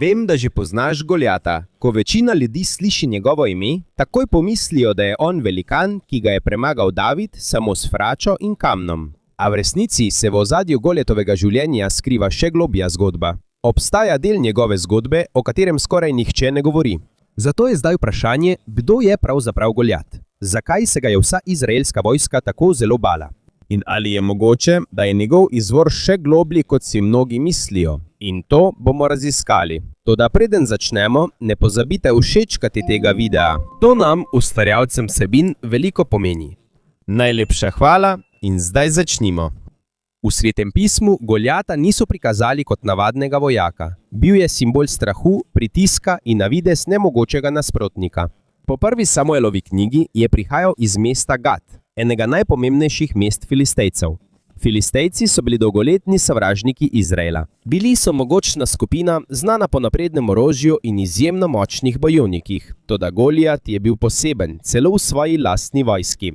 Vem, da že poznaš Goljata. Ko večina ljudi sliši njegovo ime, takoj pomislijo, da je on velikan, ki ga je premagal David samo s fračo in kamnom. A v resnici se v ozadju Goljatovega življenja skriva še globja zgodba. Obstaja del njegove zgodbe, o katerem skoraj nihče ne govori. Zato je zdaj vprašanje, kdo je pravzaprav Goljat? Zakaj se ga je vsa izraelska vojska tako zelo bala? In ali je mogoče, da je njegov izvor še globlji, kot si mnogi mislijo? In to bomo raziskali. Toda preden začnemo, ne pozabite všečkati tega videa. To nam, ustvarjalcem vsebin, veliko pomeni. Najlepša hvala in zdaj začnimo. V Svetem pismu Goljata niso prikazali kot navadnega vojaka. Bil je simbol strahu, pritiska in na videz nemogočega nasprotnika. Po prvi Samuelovi knjigi je prihajal iz mesta Gat, enega najpomembnejših mest Filistejcev. Filistejci so bili dolgoletni sovražniki Izraela. Bili so mogočna skupina, znana po naprednem orožju in izjemno močnih bojevnikih. Toda Goljat je bil poseben, celo v svoji lastni vojski.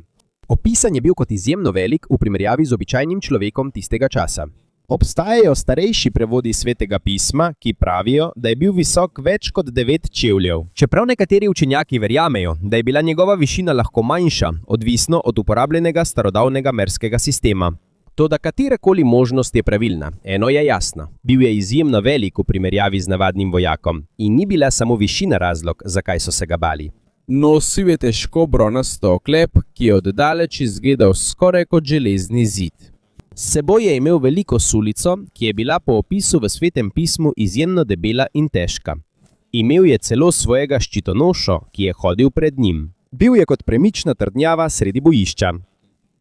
Opisan je bil kot izjemno velik v primerjavi z običajnim človekom tistega časa. Obstajajo starejši prevodi Svetega pisma, ki pravijo, da je bil visok več kot 9 čevljev. Čeprav nekateri učenjaki verjamejo, da je bila njegova višina lahko manjša, odvisno od uporabljenega starodavnega merskega sistema. Toda katerakoli možnost je pravilna, eno je jasno. Bil je izjemno velik v primerjavi z navadnim vojakom in ni bila samo višina razlog, zakaj so se ga bali. Nosil je težko bronasto oklep, ki je od daleč izgledal skoraj kot železni zid. S seboj je imel veliko sulico, ki je bila po opisu v Svetem pismu izjemno debela in težka. Imel je celo svojega ščitonošo, ki je hodil pred njim. Bil je kot premična trdnjava sredi bojišča.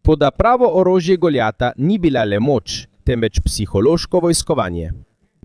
Toda pravo orožje Goljata ni bila le moč, temveč psihološko vojskovanje.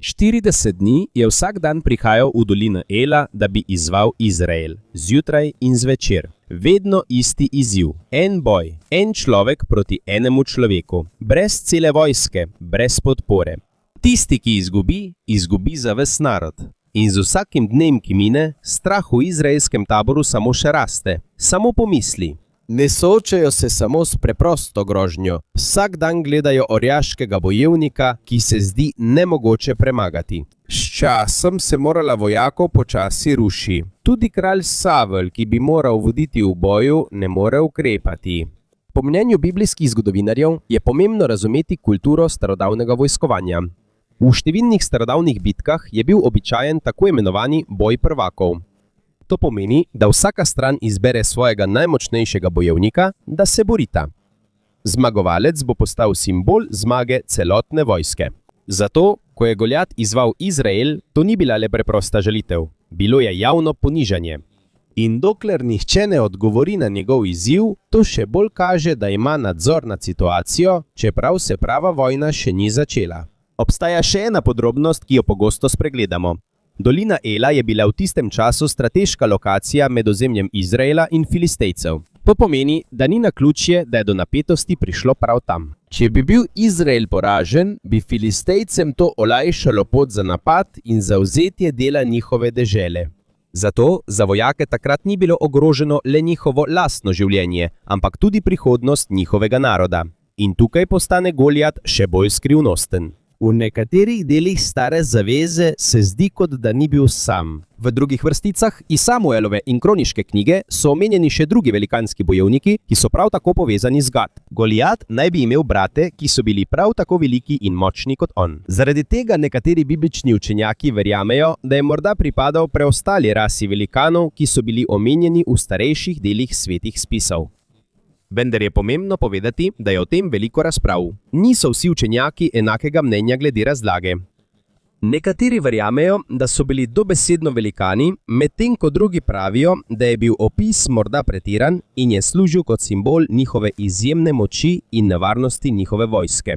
40 dni je vsak dan prihajal v dolino Ela, da bi izzval Izrael, zjutraj in zvečer. Vedno isti izziv, en boj, en človek proti enemu človeku, brez cele vojske, brez podpore. Tisti, ki izgubi, izgubi za ves narod. In z vsakim dnem, ki mine, strah v izraelskem taboru samo še raste. Samo pomisli. Ne soočajo se samo s preprosto grožnjo. Vsak dan gledajo orjaškega bojevnika, ki se zdi nemogoče premagati. S časom se morala vojakov počasi ruši. Tudi kralj Savel, ki bi moral voditi v boju, ne more ukrepati. Po mnenju biblijskih zgodovinarjev je pomembno razumeti kulturo starodavnega vojskovanja. V številnih starodavnih bitkah je bil običajen tako imenovani boj prvakov. To pomeni, da vsaka stran izbere svojega najmočnejšega bojevnika, da se borita. Zmagovalec bo postal simbol zmage celotne vojske. Zato, ko je Goljat izzval Izrael, to ni bila le preprosta žalitev. Bilo je javno ponižanje. In dokler nihče ne odgovori na njegov izziv, to še bolj kaže, da ima nadzor nad situacijo, čeprav se prava vojna še ni začela. Obstaja še ena podrobnost, ki jo pogosto spregledamo. Dolina Ela je bila v tistem času strateška lokacija med ozemljem Izraela in Filistejcev. To pomeni, da ni naključje, da je do napetosti prišlo prav tam. Če bi bil Izrael poražen, bi Filistejcem to olajšalo pot za napad in zavzetje dela njihove dežele. Zato za vojake takrat ni bilo ogroženo le njihovo lastno življenje, ampak tudi prihodnost njihovega naroda. In tukaj postane Goljat še bolj skrivnosten. V nekaterih delih Stare zaveze se zdi, kot da ni bil sam. V drugih vrsticah iz Samuelove in kroniške knjige so omenjeni še drugi velikanski bojevniki, ki so prav tako povezani z Gat. Goljat naj bi imel brate, ki so bili prav tako veliki in močni kot on. Zaradi tega nekateri biblični učenjaki verjamejo, da je morda pripadal preostali rasi velikanov, ki so bili omenjeni v starejših delih svetih spisov. Vendar je pomembno povedati, da je o tem veliko razprav. Niso vsi učenjaki enakega mnenja glede razlage. Nekateri verjamejo, da so bili dobesedno velikani, medtem ko drugi pravijo, da je bil opis morda pretiran in je služil kot simbol njihove izjemne moči in nevarnosti njihove vojske.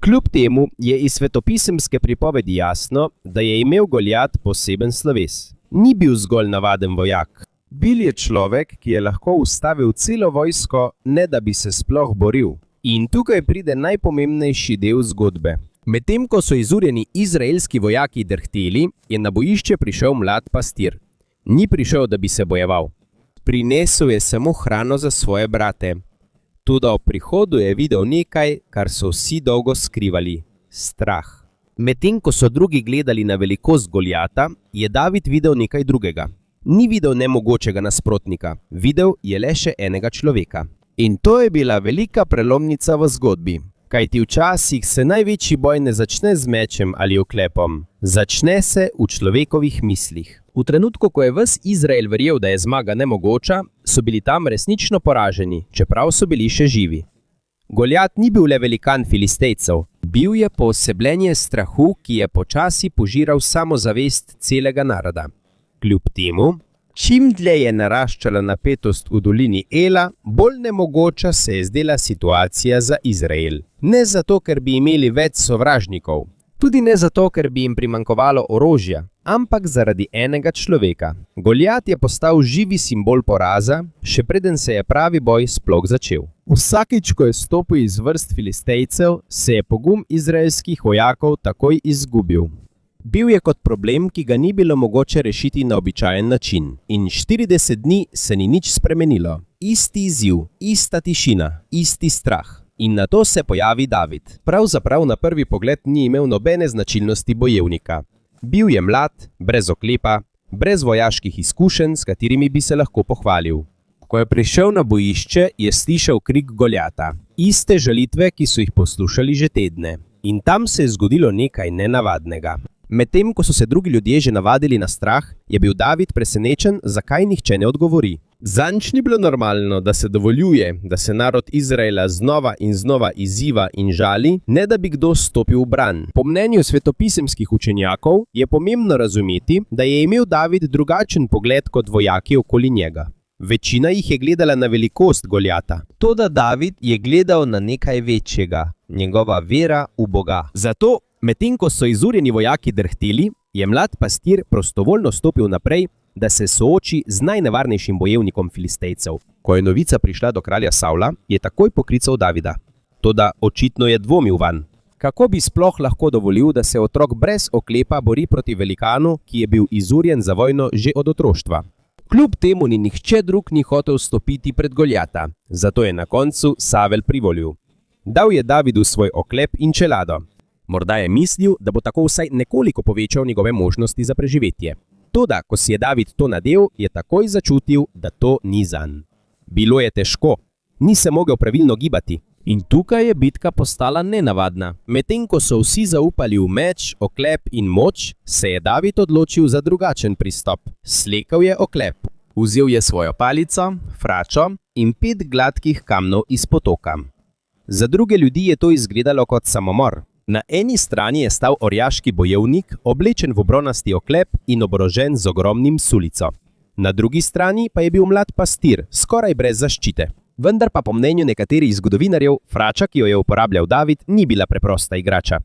Kljub temu je iz svetopisemske pripovedi jasno, da je imel Goljat poseben sloves. Ni bil zgolj navaden vojak. Bil je človek, ki je lahko ustavil celo vojsko, ne da bi se sploh boril. In tukaj pride najpomembnejši del zgodbe. Medtem ko so izurjeni izraelski vojaki drhteli, je na bojišče prišel mlad pastir. Ni prišel, da bi se bojeval. Prinesel je samo hrano za svoje brate. Toda ob prihodu je videl nekaj, kar so vsi dolgo skrivali – strah. Medtem ko so drugi gledali na velikost Goljata, je David videl nekaj drugega. Ni videl nemogočega nasprotnika, videl je le še enega človeka. In to je bila velika prelomnica v zgodbi. Kajti včasih se največji boj ne začne z mečem ali oklepom, začne se v človekovih mislih. V trenutku, ko je ves Izrael verjel, da je zmaga nemogoča, so bili tam resnično poraženi, čeprav so bili še živi. Goljat ni bil le velikan Filistejcev, bil je poosebljenje strahu, ki je počasi požiral samozavest celega naroda. Kljub temu, čim dlje je naraščala napetost v dolini Ela, bolj nemogoča se je zdela situacija za Izrael. Ne zato, ker bi imeli več sovražnikov, tudi ne zato, ker bi jim primanjkovalo orožja, ampak zaradi enega človeka. Goljat je postal živi simbol poraza, še preden se je pravi boj sploh začel. Vsakič, ko je stopil iz vrst Filistejcev, se je pogum izraelskih vojakov takoj izgubil. Bil je kot problem, ki ga ni bilo mogoče rešiti na običajen način. In 40 dni se ni nič spremenilo. Isti izziv, ista tišina, isti strah. In nato se pojavi David. Pravzaprav na prvi pogled ni imel nobene značilnosti bojevnika. Bil je mlad, brez oklepa, brez vojaških izkušenj, s katerimi bi se lahko pohvalil. Ko je prišel na bojišče, je slišal krik Goljata. Iste žalitve, ki so jih poslušali že tedne. In tam se je zgodilo nekaj nenavadnega. Medtem ko so se drugi ljudje že navadili na strah, je bil David presenečen, zakaj nihče ne odgovori. Zanj ni bilo normalno, da se dovoljuje, da se narod Izraela znova in znova izziva in žali, ne da bi kdo stopil v bran. Po mnenju svetopisemskih učenjakov je pomembno razumeti, da je imel David drugačen pogled kot vojaki okoli njega. Večina jih je gledala na velikost Goljata. Toda David je gledal na nekaj večjega, njegova vera v Boga. Zato, medtem ko so izurjeni vojaki drhteli, je mlad pastir prostovoljno stopil naprej, da se sooči z najnevarnejšim bojevnikom Filistejcev. Ko je novica prišla do kralja Savla, je takoj poklical Davida. Toda očitno je dvomil vanj. Kako bi sploh lahko dovolil, da se otrok brez oklepa bori proti velikanu, ki je bil izurjen za vojno že od otroštva? Kljub temu ni nihče drug ni hotel stopiti pred Goljata, zato je na koncu Savel privolil. Dal je Davidu svoj oklep in čelado. Morda je mislil, da bo tako vsaj nekoliko povečal njegove možnosti za preživetje. Toda, ko si je David to nadel, je takoj začutil, da to ni zanj. Bilo je težko, ni se mogel pravilno gibati. In tukaj je bitka postala nenavadna. Medtem ko so vsi zaupali v meč, oklep in moč, se je David odločil za drugačen pristop. Slekel je oklep. Vzel je svojo palico, fračo in 5 gladkih kamnov iz potoka. Za druge ljudi je to izgledalo kot samomor. Na eni strani je stal orjaški bojevnik, oblečen v bronasti oklep in oborožen z ogromnim sulico. Na drugi strani pa je bil mlad pastir, skoraj brez zaščite. Vendar pa po mnenju nekaterih zgodovinarjev, frača, ki jo je uporabljal David, ni bila preprosta igrača.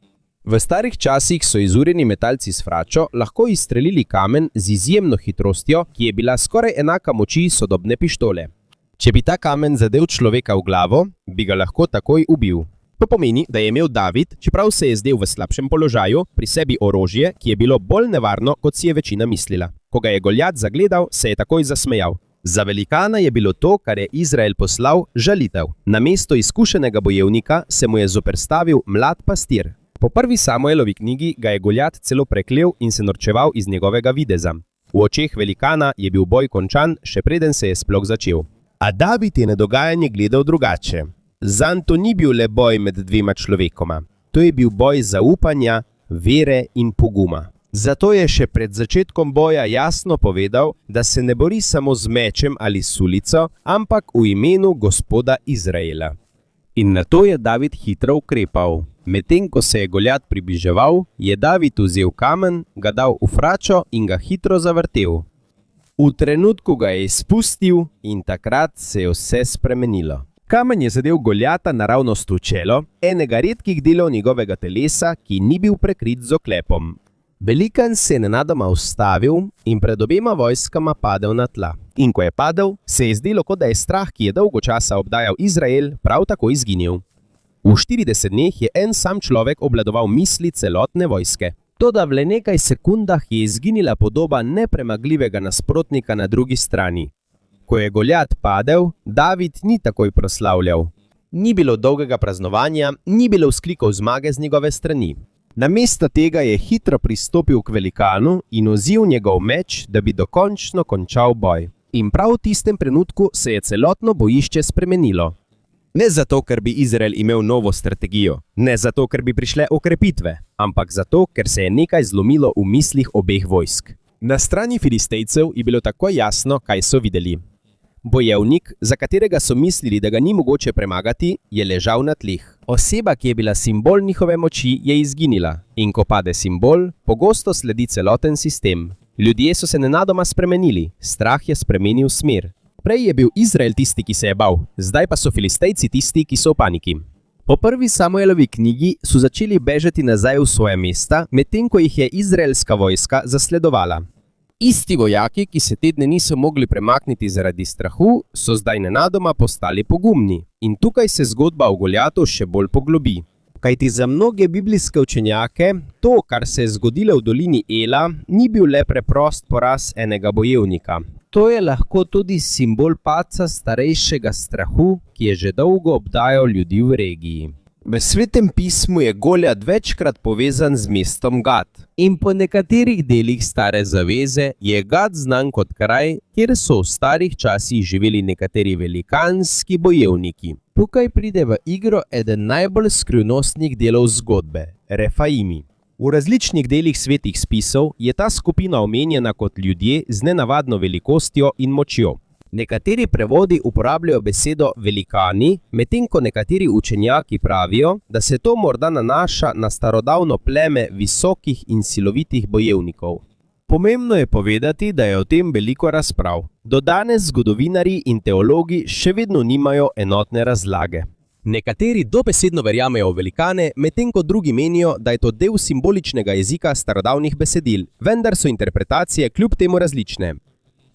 V starih časih so izurjeni metalci s fračo lahko izstrelili kamen z izjemno hitrostjo, ki je bila skoraj enaka moči sodobne pištole. Če bi ta kamen zadel človeka v glavo, bi ga lahko takoj ubil. To pomeni, da je imel David, čeprav se je zdel v slabšem položaju, pri sebi orožje, ki je bilo bolj nevarno, kot si je večina mislila. Ko ga je Goljat zagledal, se je takoj zasmejal. Za velikana je bilo to, kar je Izrael poslal, žalitev. Namesto izkušenega bojevnika se mu je zoperstavil mlad pastir. Po prvi Samuelovi knjigi ga je Goljat celo preklel in se norčeval iz njegovega videza. V očeh velikana je bil boj končan, še preden se je sploh začel. A David je na dogajanje gledal drugače. Zanj to ni bil le boj med dvema človekoma. To je bil boj zaupanja, vere in poguma. Zato je še pred začetkom boja jasno povedal, da se ne bori samo z mečem ali sulico, ampak v imenu Gospoda Izraela. In na to je David hitro ukrepal. Medtem ko se je Goljat približeval, je David vzel kamen, ga dal v fračo in ga hitro zavrtel. V trenutku ga je izpustil in takrat se je vse spremenilo. Kamen je zadel Goljata naravnost v čelo, enega redkih delov njegovega telesa, ki ni bil prekrit z oklepom. Velikan se je nenadoma ustavil in pred obema vojskama padel na tla. In ko je padel, se je zdelo, kot da je strah, ki je dolgo časa obdajal Izrael, prav tako izginil. V 40 dneh je en sam človek obvladoval misli celotne vojske. Toda v le nekaj sekundah je izginila podoba nepremagljivega nasprotnika na drugi strani. Ko je Goljat padel, David ni takoj proslavljal. Ni bilo dolgega praznovanja, ni bilo vzklikov zmage z njegove strani. Namesto tega je hitro pristopil k velikanu in ozil njegov meč, da bi dokončno končal boj. In prav v tistem trenutku se je celotno bojišče spremenilo. Ne zato, ker bi Izrael imel novo strategijo, ne zato, ker bi prišle okrepitve, ampak zato, ker se je nekaj zlomilo v mislih obeh vojsk. Na strani Filistejcev je bilo takoj jasno, kaj so videli. Bojevnik, za katerega so mislili, da ga ni mogoče premagati, je ležal na tleh. Oseba, ki je bila simbol njihove moči, je izginila. In ko pade simbol, pogosto sledi celoten sistem. Ljudje so se nenadoma spremenili, strah je spremenil smer. Prej je bil Izrael tisti, ki se je bal, zdaj pa so Filistejci tisti, ki so v paniki. Po prvi Samuelovi knjigi so začeli bežati nazaj v svoje mesta, medtem ko jih je izraelska vojska zasledovala. Isti vojaki, ki se te dni niso mogli premakniti zaradi strahu, so zdaj nenadoma postali pogumni. In tukaj se zgodba o Goljatu še bolj poglobi. Kajti za mnoge biblijske učenjake, to, kar se je zgodilo v dolini Ela, ni bil le preprost poraz enega bojevnika. To je lahko tudi simbol padca starejšega strahu, ki je že dolgo obdajal ljudi v regiji. V Svetem pismu je Goljat večkrat povezan z mestom Gat. In po nekaterih delih Stare zaveze je Gat znan kot kraj, kjer so v starih časih živeli nekateri velikanski bojevniki. Tukaj pride v igro eden najbolj skrivnostnih delov zgodbe, Refaimi. V različnih delih svetih spisov je ta skupina omenjena kot ljudje z nenavadno velikostjo in močjo. Nekateri prevodi uporabljajo besedo velikani, medtem ko nekateri učenjaki pravijo, da se to morda nanaša na starodavno pleme visokih in silovitih bojevnikov. Pomembno je povedati, da je o tem veliko razprav. Do danes zgodovinarji in teologi še vedno nimajo enotne razlage. Nekateri dobesedno verjamejo v velikane, medtem ko drugi menijo, da je to del simboličnega jezika starodavnih besedil, vendar so interpretacije kljub temu različne.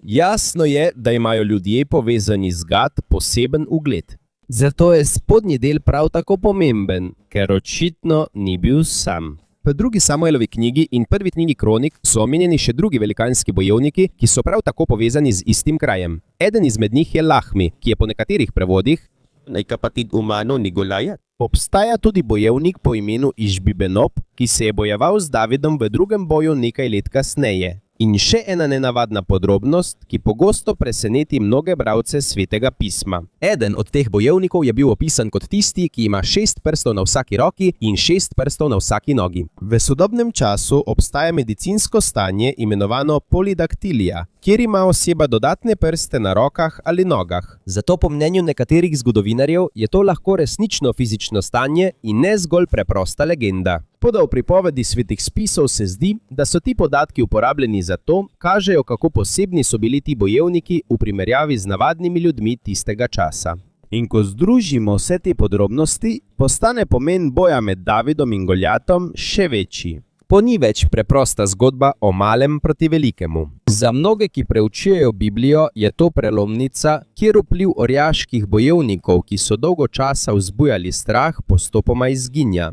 Jasno je, da imajo ljudje povezani z Gat poseben ugled. Zato je spodnji del prav tako pomemben, ker očitno ni bil sam. V drugi Samuelovi knjigi in prvi knjigi Kronik so omenjeni še drugi velikanski bojevniki, ki so prav tako povezani z istim krajem. Eden izmed njih je Lahmi, ki je po nekaterih prevodih najkapatid umano ni Goljat. Obstaja tudi bojevnik po imenu Išbi-Benob, ki se je bojeval z Davidom v drugem boju nekaj let kasneje. In še ena nenavadna podrobnost, ki pogosto preseneti mnoge bralce Svetega pisma. Eden od teh bojevnikov je bil opisan kot tisti, ki ima 6 prstov na vsaki roki in 6 prstov na vsaki nogi. V sodobnem času obstaja medicinsko stanje imenovano polidaktilija, kjer ima oseba dodatne prste na rokah ali nogah. Zato po mnenju nekaterih zgodovinarjev je to lahko resnično fizično stanje in ne zgolj preprosta legenda. Toda v pripovedi svetih spisov se zdi, da so ti podatki uporabljeni zato, kažejo, kako posebni so bili ti bojevniki v primerjavi z navadnimi ljudmi tistega časa. In ko združimo vse te podrobnosti, postane pomen boja med Davidom in Goljatom še večji. To ni več preprosta zgodba o malem proti velikemu. Za mnoge, ki preučujejo Biblijo, je to prelomnica, kjer vpliv orjaških bojevnikov, ki so dolgo časa vzbujali strah, postopoma izginja.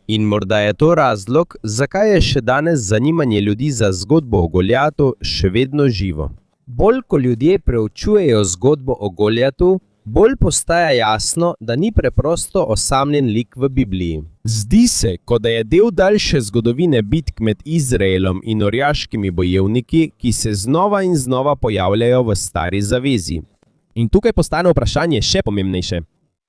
In morda je to razlog, zakaj je še danes zanimanje ljudi za zgodbo o Goljatu še vedno živo. Bolj ko ljudje preučujejo zgodbo o Goljatu, bolj postaja jasno, da ni preprosto osamljen lik v Bibliji. Zdi se, kot da je del daljše zgodovine bitk med Izraelom in orjaškimi bojevniki, ki se znova in znova pojavljajo v Stari zavezi. In tukaj postane vprašanje še pomembnejše.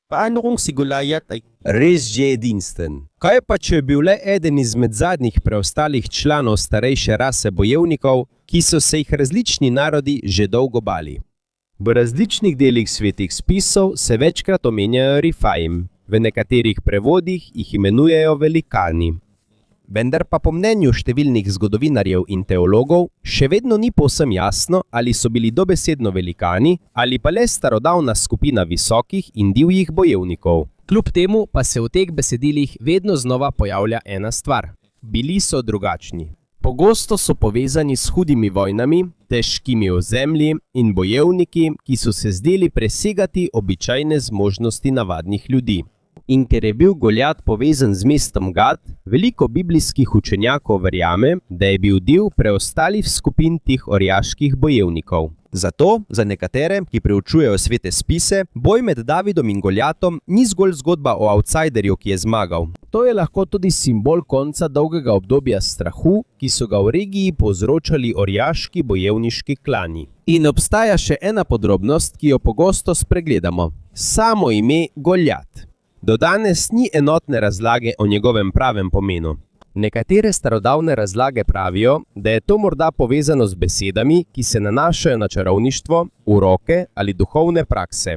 Paano kung si Goljat res že edinstven? Kaj pa, če je bil le eden izmed zadnjih preostalih članov starejše rase bojevnikov, ki so se jih različni narodi že dolgo bali? V različnih delih svetih spisov se večkrat omenjajo Refaim, v nekaterih prevodih jih imenujejo velikani. Vendar pa po mnenju številnih zgodovinarjev in teologov še vedno ni povsem jasno, ali so bili dobesedno velikani ali pa le starodavna skupina visokih in divjih bojevnikov. Kljub temu pa se v teh besedilih vedno znova pojavlja ena stvar. Bili so drugačni. Pogosto so povezani s hudimi vojnami, težkimi ozemlji in bojevniki, ki so se zdeli presegati običajne zmožnosti navadnih ljudi. In ker je bil Goljat povezan z mestom Gat, veliko biblijskih učenjakov verjame, da je bil del preostalih skupin teh orjaških bojevnikov. Zato, za nekatere, ki preučujejo svete spise, boj med Davidom in Goljatom ni zgolj zgodba o outsiderju, ki je zmagal. zato je lahko tudi simbol konca dolgega obdobja strahu, ki so ga v regiji povzročali orjaški bojevniški klani. In obstaja še ena podrobnost, ki jo pogosto spregledamo. Samo ime Goljat. Do danes ni enotne razlage o njegovem pravem pomenu. Nekatere starodavne razlage pravijo, da je to morda povezano z besedami, ki se nanašajo na čarovništvo, uroke ali duhovne prakse.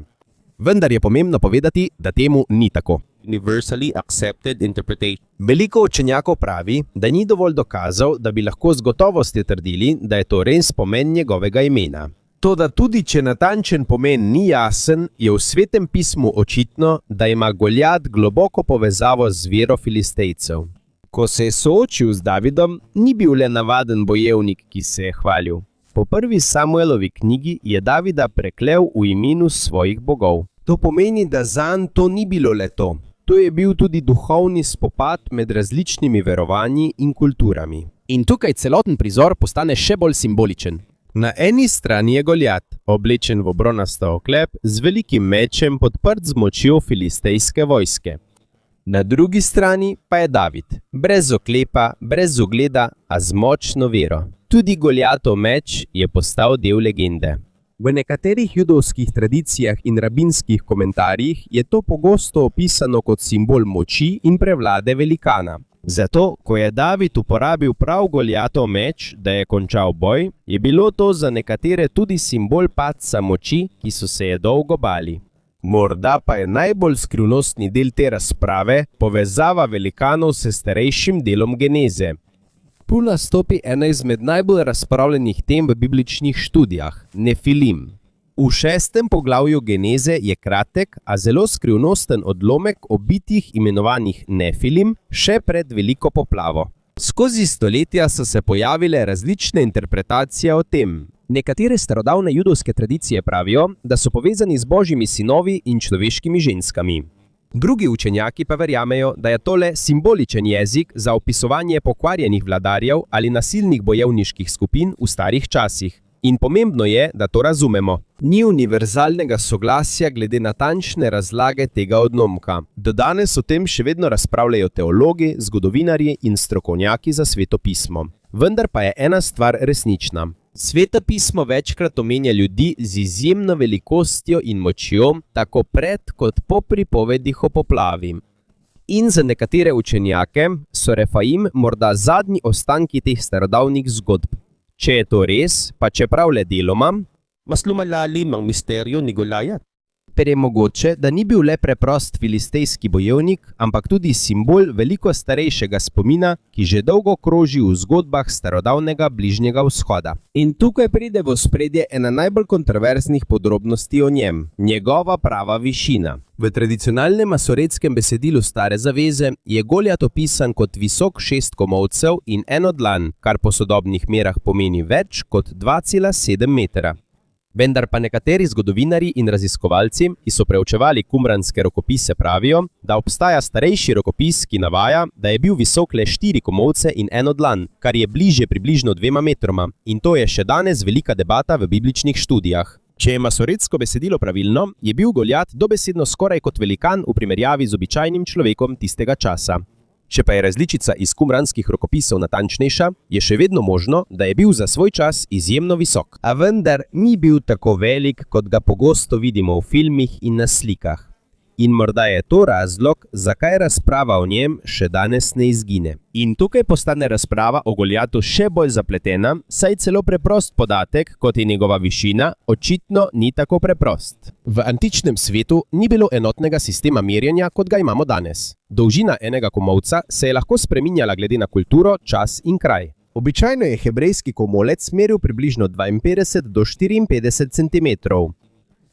Vendar je pomembno povedati, da temu ni tako. Universally accepted interpretation. Veliko učenjakov pravi, da ni dovolj dokazov, da bi lahko z gotovostjo trdili, da je to res pomen njegovega imena. Toda tudi če natančen pomen ni jasen, je v Svetem pismu očitno, da ima Goljat globoko povezavo z vero Filistejcev. Ko se je soočil z Davidom, ni bil le navaden bojevnik, ki se je hvalil. Po prvi Samuelovi knjigi je Davida preklel v imenu svojih bogov. To pomeni, da zanj to ni bilo le to. To je bil tudi duhovni spopad med različnimi verovanji in kulturami. In tukaj celoten prizor postane še bolj simboličen. Na eni strani je Goljat, oblečen v bronasto oklep, z velikim mečem podprt z močjo filistejske vojske. Na drugi strani pa je David, brez oklepa, brez ugleda, a z močno vero. Tudi Goljatov meč je postal del legende. V nekaterih judovskih tradicijah in rabinskih komentarjih je to pogosto opisano kot simbol moči in prevlade velikana. Zato, ko je David uporabil prav Goljatov meč, da je končal boj, je bilo to za nekatere tudi simbol padca moči, ki so se je dolgo bali. Morda pa je najbolj skrivnostni del te razprave povezava velikanov s starejšim delom Geneze. Tu nastopi ena izmed najbolj razpravljenih tem v bibličnih študijah, Nefilim. V 6. poglavju Geneze je kratek, a zelo skrivnosten odlomek o bitjih imenovanih Nefilim še pred veliko poplavo. Skozi stoletja so se pojavile različne interpretacije o tem. Nekatere starodavne judovske tradicije pravijo, da so povezani z božjimi sinovi in človeškimi ženskami. Drugi učenjaki pa verjamejo, da je to le simboličen jezik za opisovanje pokvarjenih vladarjev ali nasilnih bojevniških skupin v starih časih. In pomembno je, da to razumemo. Ni univerzalnega soglasja glede natančne razlage tega odlomka. Do danes o tem še vedno razpravljajo teologi, zgodovinarji in strokovnjaki za Sveto pismo. Vendar pa je ena stvar resnična. Sveto pismo večkrat omenja ljudi z izjemno velikostjo in močjo, tako pred kot po pripovedih o poplavi. In za nekatere učenjake so Refaim morda zadnji ostanki teh starodavnih zgodb. Če je to res, pa čeprav le deloma, Mas lumalalim ang misteryo ni Goljat. je mogoče, da ni bil le preprost filistejski bojevnik, ampak tudi simbol veliko starejšega spomina, ki že dolgo kroži v zgodbah starodavnega Bližnjega vzhoda. In tukaj pride v ospredje ena najbolj kontroverznih podrobnosti o njem, njegova prava višina. V tradicionalnem masoretskem besedilu Stare zaveze je Goljat opisan kot visok 6 komolcev in 1 dlan, kar po sodobnih merah pomeni več kot 2,7 metra. Vendar pa nekateri zgodovinarji in raziskovalci, ki so preučevali kumranske rokopise, pravijo, da obstaja starejši rokopis, ki navaja, da je bil visok le 4 komolce in 1 dlan, kar je bliže približno 2 metroma. In to je še danes velika debata v bibličnih študijah. Če je masoretsko besedilo pravilno, je bil Goljat dobesedno skoraj kot velikan v primerjavi z običajnim človekom tistega časa. Če pa je različica iz kumranskih rokopisov natančnejša, je še vedno možno, da je bil za svoj čas izjemno visok. A vendar ni bil tako velik, kot ga pogosto vidimo v filmih in na slikah. In morda je to razlog, zakaj razprava o njem še danes ne izgine. In tukaj postane razprava o Goljatu še bolj zapletena, saj celo preprost podatek, kot je njegova višina, očitno ni tako preprost. V antičnem svetu ni bilo enotnega sistema merjenja, kot ga imamo danes. Dolžina enega komolca se je lahko spreminjala glede na kulturo, čas in kraj. Običajno je hebrejski komolec meril približno 52 do 54 centimetrov.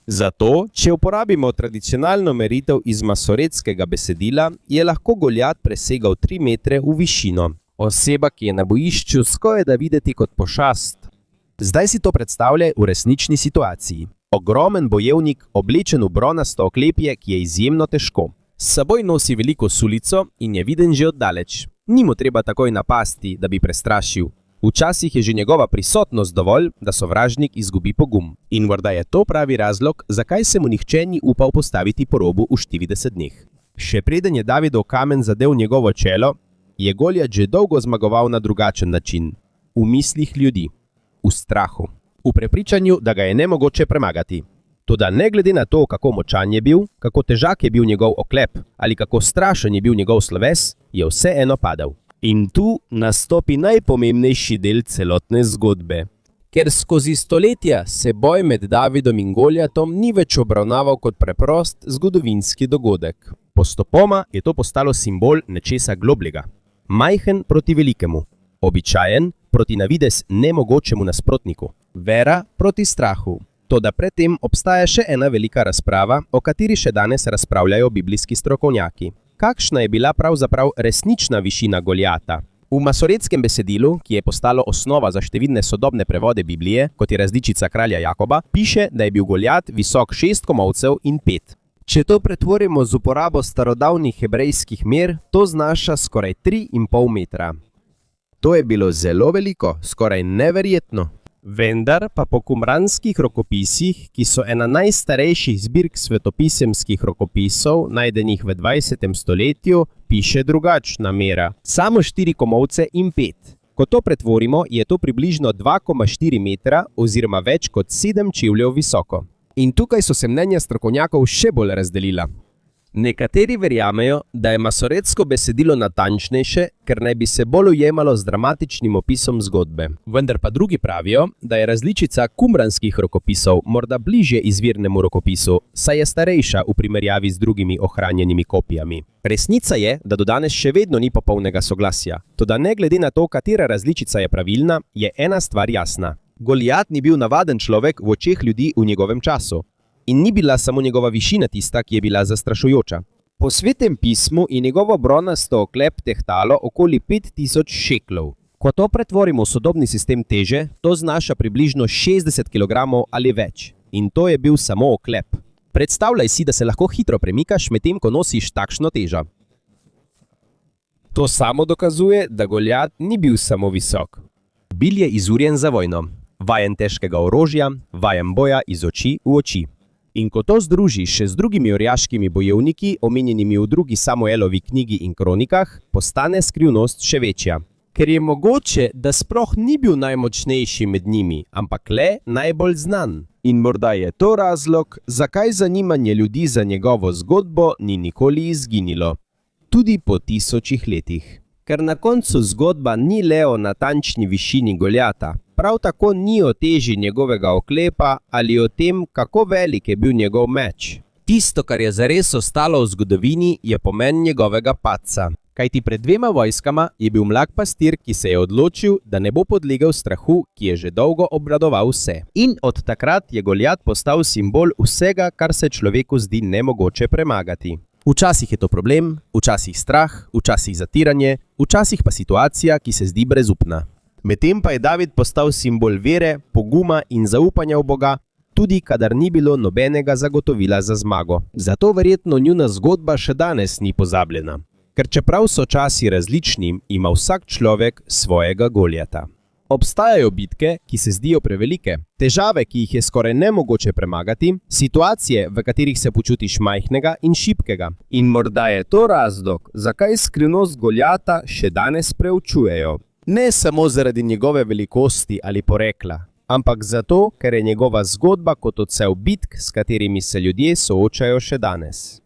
Zato, če uporabimo tradicionalno meritev iz masoretskega besedila, je lahko Goljat presegal 3 metre v višino. Oseba, ki je na bojišču skorajda videti kot pošast. Zdaj si to predstavljaj v resnični situaciji. Ogromen bojevnik, oblečen v bronasto oklepje, ki je izjemno težko. S seboj nosi veliko sulico in je viden že oddaleč. Ni mu treba takoj napasti, da bi prestrašil. Včasih je že njegova prisotnost dovolj, da sovražnik izgubi pogum. In morda je to pravi razlog, zakaj se mu nihče ni upal postaviti po robu v 40 dneh. Še preden je Davidov kamen zadel njegovo čelo, je Goljat že dolgo zmagoval na drugačen način. V mislih ljudi, v strahu, v prepričanju, da ga je nemogoče premagati. Toda ne glede na to, kako močan je bil, kako težak je bil njegov oklep ali kako strašen je bil njegov sloves, je vseeno padel. In tu nastopi najpomembnejši del celotne zgodbe. Ker skozi stoletja se boj med Davidom in Goljatom ni več obravnaval kot preprost zgodovinski dogodek. Postopoma je to postalo simbol nečesa globljega. Majhen proti velikemu, običajen proti na videz nemogočemu nasprotniku, vera proti strahu. Toda predtem obstaja še ena velika razprava, o kateri še danes razpravljajo biblijski strokovnjaki. Kakšna je bila pravzaprav resnična višina Goljata? V masoretskem besedilu, ki je postalo osnova za številne sodobne prevode Biblije, kot je različica kralja Jakoba, piše, da je bil Goljat visok 6 komolcev in 5. Če to pretvorimo z uporabo starodavnih hebrejskih mer, to znaša skoraj 3,5 metra. To je bilo zelo veliko, skoraj neverjetno. Vendar pa po kumranskih rokopisih, ki so ena najstarejših zbirk svetopisemskih rokopisov, najdenih v 20. stoletju, piše drugačna mera. Samo 4 komolce in 5. Ko to pretvorimo, je to približno 2,4 metra oziroma več kot 7 čevljev visoko. In tukaj so se mnenja strokovnjakov še bolj razdelila. Nekateri verjamejo, da je masoretsko besedilo natančnejše, ker naj bi se bolj ujemalo z dramatičnim opisom zgodbe. Vendar pa drugi pravijo, da je različica kumranskih rokopisov morda bližje izvirnemu rokopisu, saj je starejša v primerjavi z drugimi ohranjenimi kopijami. Resnica je, da do danes še vedno ni popolnega soglasja. Toda ne glede na to, katera različica je pravilna, je ena stvar jasna. Goljat ni bil navaden človek v očeh ljudi v njegovem času. In ni bila samo njegova višina tista, ki je bila zastrašujoča. Po Svetem pismu je njegovo bronasto oklep tehtalo okoli 5000 šeklov. Ko to pretvorimo v sodobni sistem teže, to znaša približno 60 kg ali več. In to je bil samo oklep. Predstavljaj si, da se lahko hitro premikaš, medtem ko nosiš takšno težo. To samo dokazuje, da Goljat ni bil samo visok. Bil je izurjen za vojno, vajen težkega orožja, vajen boja iz oči v oči. In ko to združiš še z drugimi orjaškimi bojevniki, omenjenimi v drugi Samuelovi knjigi in kronikah, postane skrivnost še večja. Ker je mogoče, da sploh ni bil najmočnejši med njimi, ampak le najbolj znan. In morda je to razlog, zakaj zanimanje ljudi za njegovo zgodbo ni nikoli izginilo. Tudi po 1000 letih. Ker na koncu zgodba ni le o natančni višini Goljata, prav tako ni o teži njegovega oklepa ali o tem, kako velik je bil njegov meč. Tisto, kar je zares ostalo v zgodovini, je pomen njegovega padca. Kajti pred 2 vojskama je bil mlad pastir, ki se je odločil, da ne bo podlegel strahu, ki je že dolgo obvladoval vse. In od takrat je Goljat postal simbol vsega, kar se človeku zdi nemogoče premagati. Včasih je to problem, včasih strah, včasih zatiranje, včasih pa situacija, ki se zdi brezupna. Medtem pa je David postal simbol vere, poguma in zaupanja v Boga, tudi kadar ni bilo nobenega zagotovila za zmago. Zato verjetno njuna zgodba še danes ni pozabljena. Ker čeprav so časi različni, ima vsak človek svojega Goljata. Obstajajo bitke, ki se zdijo prevelike, težave, ki jih je skoraj nemogoče premagati, situacije, v katerih se počutiš majhnega in šibkega. In morda je to razlog, zakaj skrivnost Goljata še danes preučujejo. Ne samo zaradi njegove velikosti ali porekla, ampak zato, ker je njegova zgodba kot odsev bitk, s katerimi se ljudje soočajo še danes.